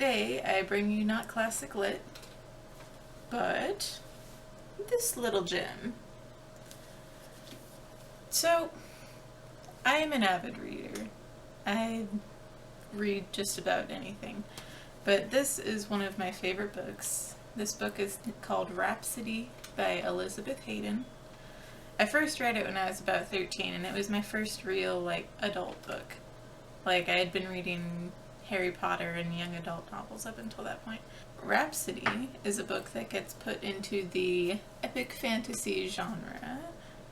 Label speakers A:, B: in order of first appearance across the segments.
A: Today I bring you not classic lit, but this little gem. So, I am an avid reader. I read just about anything, but this is one of my favorite books. This book is called Rhapsody by Elizabeth Hayden. I first read it when I was about 13, and it was my first real, adult book. I had been reading Harry Potter and young adult novels up until that point. Rhapsody is a book that gets put into the epic fantasy genre.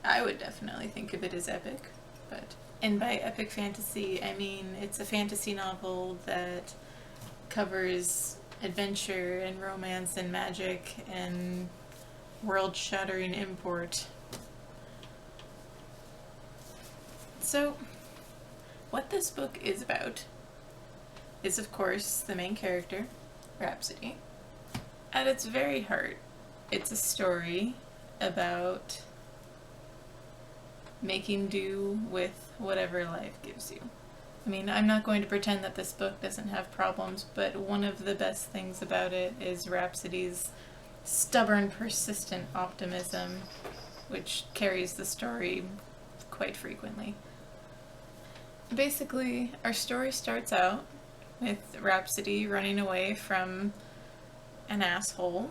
A: I would definitely think of it as epic, and by epic fantasy, I mean it's a fantasy novel that covers adventure and romance and magic and world-shattering import. So, what this book is about is, of course, the main character, Rhapsody. At its very heart, it's a story about making do with whatever life gives you. I mean, I'm not going to pretend that this book doesn't have problems, but one of the best things about it is Rhapsody's stubborn, persistent optimism, which carries the story quite frequently. Basically, our story starts out with Rhapsody running away from an asshole,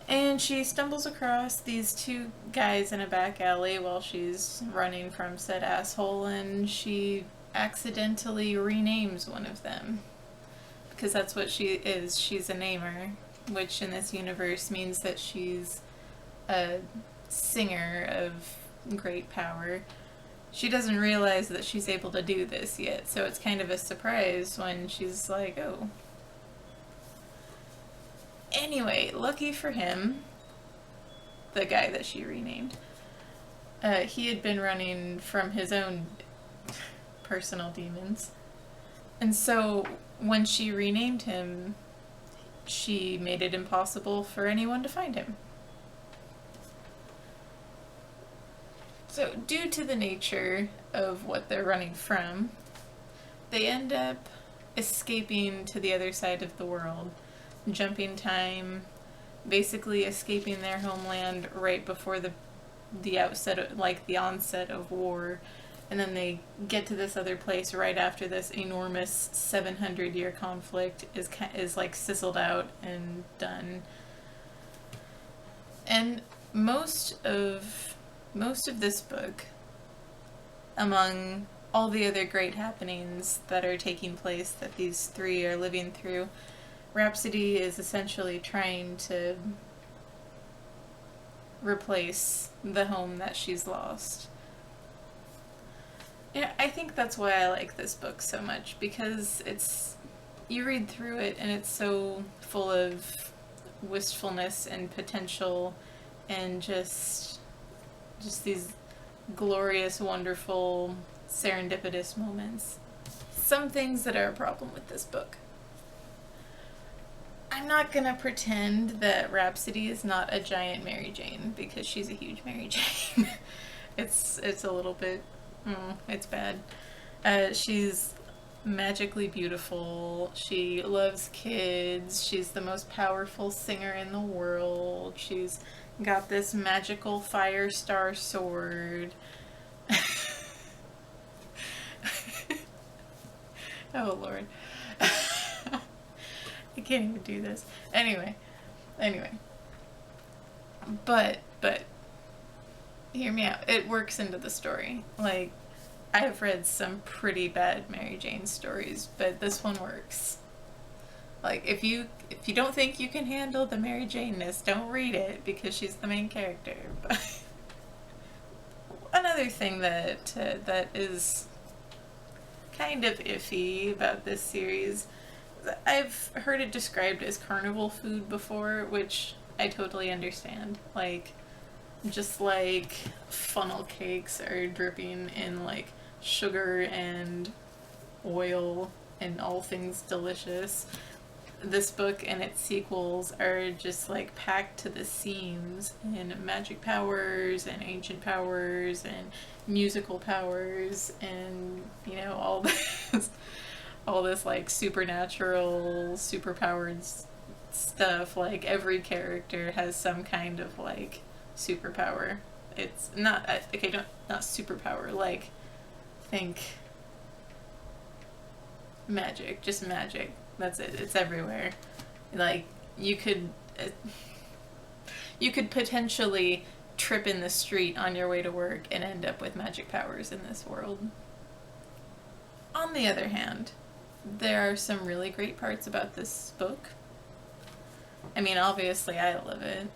A: and she stumbles across these two guys in a back alley while she's running from said asshole, and she accidentally renames one of them, because that's what she is. She's a namer, which in this universe means that she's a singer of great power. She doesn't realize that she's able to do this yet, so it's kind of a surprise when she's like, oh. Anyway, lucky for him, the guy that she renamed, he had been running from his own personal demons. And so when she renamed him, she made it impossible for anyone to find him. So, due to the nature of what they're running from, they end up escaping to the other side of the world, jumping time, basically escaping their homeland right before the onset of war, and then they get to this other place right after this enormous 700-year conflict is sizzled out and done. And most of this book, among all the other great happenings that are taking place that these three are living through, Rhapsody is essentially trying to replace the home that she's lost. Yeah, I think that's why I like this book so much, because you read through it and it's so full of wistfulness and potential and just these glorious, wonderful, serendipitous moments. Some things that are a problem with this book. I'm not gonna pretend that Rhapsody is not a giant Mary Jane, because she's a huge Mary Jane. It's a little bit, it's bad. She's magically beautiful, she loves kids, she's the most powerful singer in the world, she's got this magical fire star sword. Oh Lord. I can't even do this. Anyway. But hear me out. It works into the story. I've read some pretty bad Mary Jane stories, but this one works. If you don't think you can handle the Mary Jane-ness, don't read it, because she's the main character. But another thing that is kind of iffy about this series, I've heard it described as carnival food before, which I totally understand. Just like funnel cakes are dripping in sugar and oil and all things delicious, this book and its sequels are just packed to the seams in magic powers and ancient powers and musical powers and all this all this like supernatural, superpowered stuff. Like every character has some kind of like superpower. It's not okay, not superpower. Like think magic, just magic. That's it. It's everywhere. Like you could potentially trip in the street on your way to work and end up with magic powers in this world. On the other hand, there are some really great parts about this book. I mean, obviously I love it.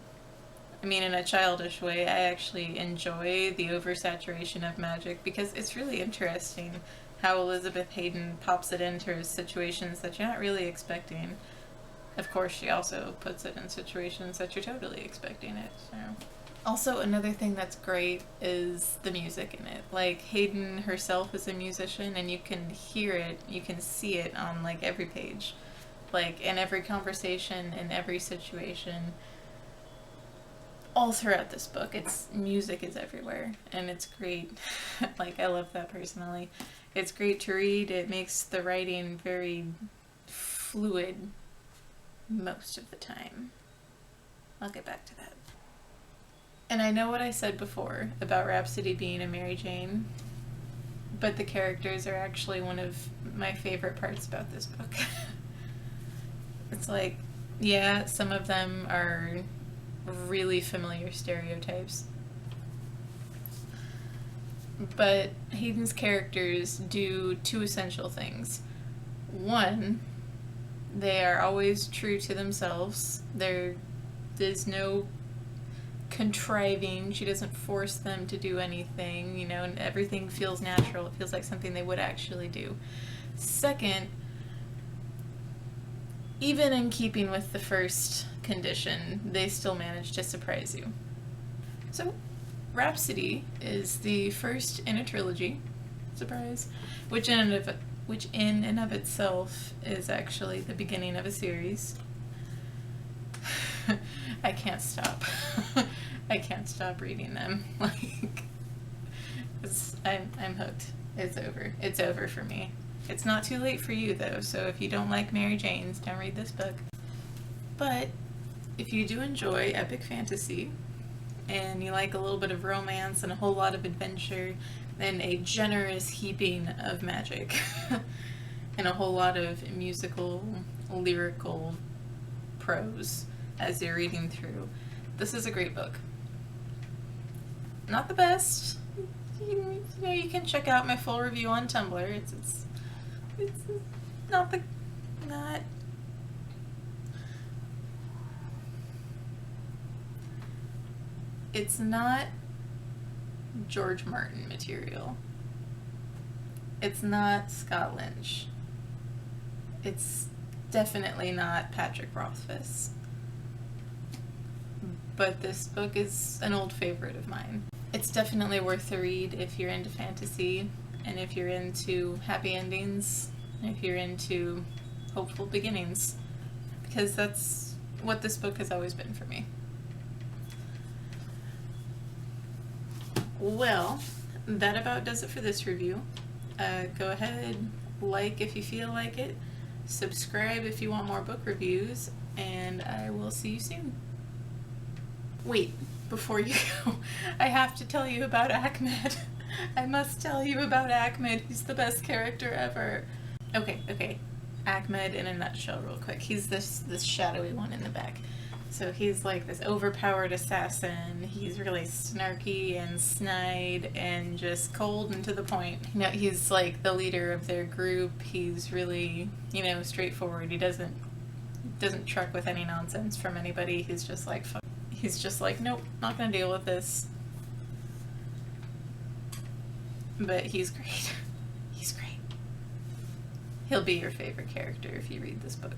A: I mean, in a childish way, I actually enjoy the oversaturation of magic because it's really interesting how Elizabeth Hayden pops it into situations that you're not really expecting. Of course, she also puts it in situations that you're totally expecting it. So. Also, another thing that's great is the music in it. Like, Hayden herself is a musician, and you can hear it, you can see it on, like, every page. Like, in every conversation, in every situation. All throughout this book, music is everywhere, and it's great. Like, I love that personally. It's great to read. It makes the writing very fluid most of the time. I'll get back to that. And I know what I said before about Rhapsody being a Mary Jane, but the characters are actually one of my favorite parts about this book. It's like, yeah, some of them are really familiar stereotypes, but Hayden's characters do two essential things. One, they are always true to themselves. There's no contriving. She doesn't force them to do anything, you know, and everything feels natural. It feels like something they would actually do. Second, even in keeping with the first condition, they still manage to surprise you. So, Rhapsody is the first in a trilogy, surprise, which in and of itself is actually the beginning of a series. I can't stop. I can't stop reading them. Like, I'm hooked. It's over. It's over for me. It's not too late for you though, so if you don't like Mary Janes, don't read this book. But if you do enjoy epic fantasy, and you like a little bit of romance and a whole lot of adventure, and a generous heaping of magic, and a whole lot of musical, lyrical prose as you're reading through, this is a great book. Not the best. You know, you can check out my full review on Tumblr. It's not it's not George Martin material. It's not Scott Lynch. It's definitely not Patrick Rothfuss. But this book is an old favorite of mine. It's definitely worth the read if you're into fantasy, and if you're into happy endings, and if you're into hopeful beginnings, because that's what this book has always been for me. Well, that about does it for this review. Go ahead, like if you feel like it, subscribe if you want more book reviews, and I will see you soon. Wait, before you go, I have to tell you about Achmed. I must tell you about Achmed. He's the best character ever. Okay. Achmed in a nutshell real quick. He's this shadowy one in the back. So he's like this overpowered assassin. He's really snarky and snide and just cold and to the point. You know, he's like the leader of their group. He's really, you know, straightforward. He doesn't truck with any nonsense from anybody. He's just like, nope, not gonna deal with this. But he's great. He's great. He'll be your favorite character if you read this book.